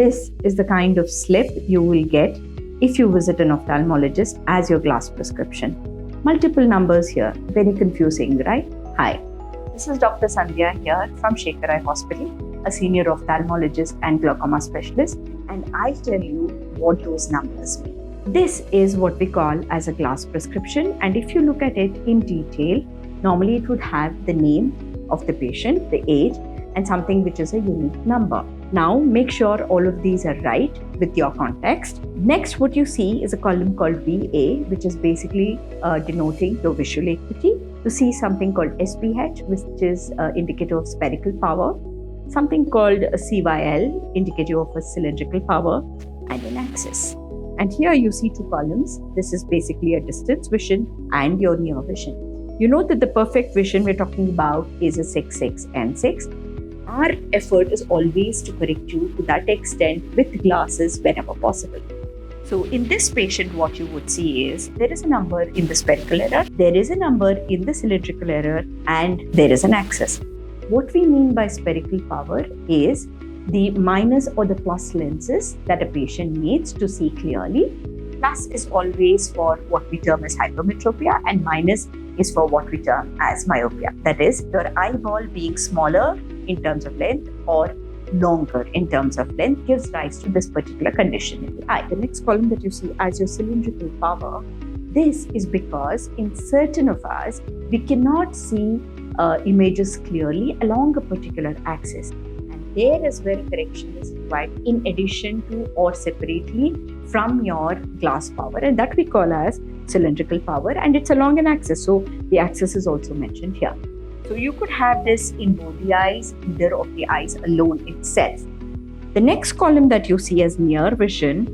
this is the kind of slip you will get if you visit an ophthalmologist as your glass prescription. Multiple numbers here, very confusing, right? Hi, this is Dr. Sandhya here from Shekhar Eye Hospital, a senior ophthalmologist and glaucoma specialist, and I'll tell you what those numbers mean. This is what we call as a glass prescription, and if you look at it in detail, normally it would have the name of the patient, the age, and something which is a unique number. Now make sure all of these are right with your context. Next, what you see is a column called VA, which is basically denoting your visual acuity. You see something called SPH, which is indicative of spherical power, something called a CYL, indicative of a cylindrical power, and an axis. And here you see two columns. This is basically a distance vision and your near vision. You know that the perfect vision we're talking about is a 6/6 and 6. Our effort is always to correct you to that extent with glasses whenever possible. So in this patient, what you would see is there is a number in the spherical error, there is a number in the cylindrical error, and there is an axis. What we mean by spherical power is the minus or the plus lenses that a patient needs to see clearly. Plus is always for what we term as hypermetropia, and minus is for what we term as myopia. That is, your eyeball being smaller in terms of length or longer in terms of length gives rise to this particular condition in the eye. The next column that you see as your cylindrical power, this is because in certain of us, we cannot see images clearly along a particular axis. And there is where correction is required in addition to or separately from your glass power, and that we call as cylindrical power, and it's along an axis. So the axis is also mentioned here. So you could have this in both the eyes, either of the eyes alone itself. The next column that you see as near vision,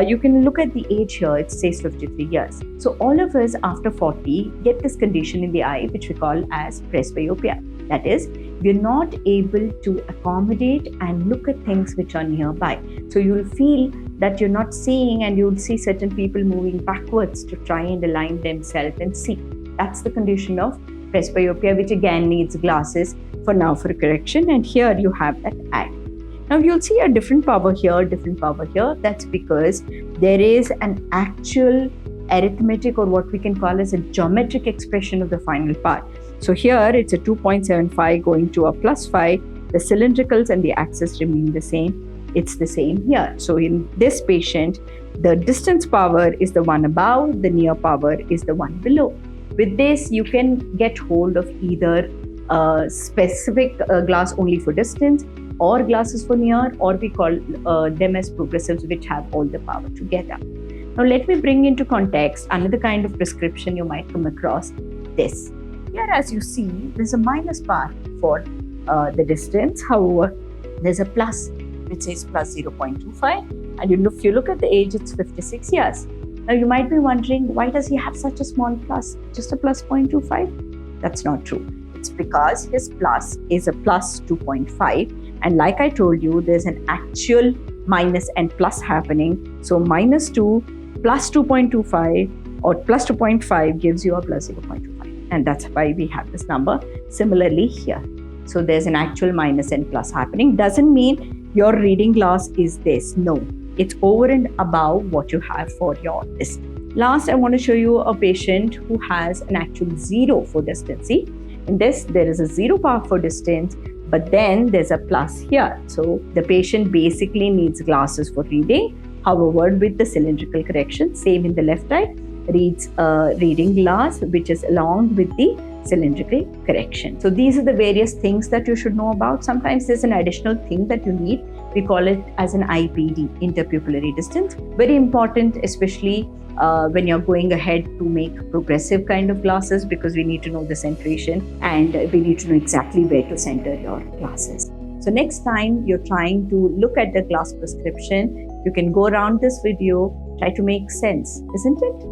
you can look at the age here, it says 53 years. So all of us after 40 get this condition in the eye, which we call as presbyopia. That is, we're not able to accommodate and look at things which are nearby. So you'll feel that you're not seeing, and you'll see certain people moving backwards to try and align themselves and see. That's the condition of presbyopia, which again needs glasses for now for correction. And here you have that eye. Now you'll see a different power here, different power here. That's because there is an actual arithmetic, or what we can call as a geometric expression of the final part. So here it's a 2.75 going to a +5. The cylindricals and the axis remain the same. It's the same here. So in this patient, the distance power is the one above, the near power is the one below. With this, you can get hold of either specific glass only for distance or glasses for near, or we call them as progressives, which have all the power together. Now let me bring into context another kind of prescription you might come across, this. Here as you see, there's a minus part for the distance. However, there's a plus which says plus 0.25, and if you look at the age, it's 56 years. Now you might be wondering, why does he have such a small plus, just a plus 0.25? That's not true. It's because his plus is a plus 2.5, and like I told you, there's an actual minus and plus happening. So minus 2 plus 2.25 or plus 2.5 gives you a plus 0.25, and that's why we have this number. Similarly here, so there's an actual minus and plus happening. Doesn't mean your reading glass is this. No, it's over and above what you have for your distance. Last, I want to show you a patient who has an actual 0 for distance. See, in this, there is a 0 power for distance, but then there's a plus here. So the patient basically needs glasses for reading. However, with the cylindrical correction, same in the left eye, reads a reading glass, which is along with the cylindrical correction. So these are the various things that you should know about. Sometimes there's an additional thing that you need. We call it as an IPD, interpupillary distance. Very important, especially when you're going ahead to make progressive kind of glasses, because we need to know the centration and we need to know exactly where to center your glasses. So next time you're trying to look at the glass prescription, you can go around this video, try to make sense, isn't it?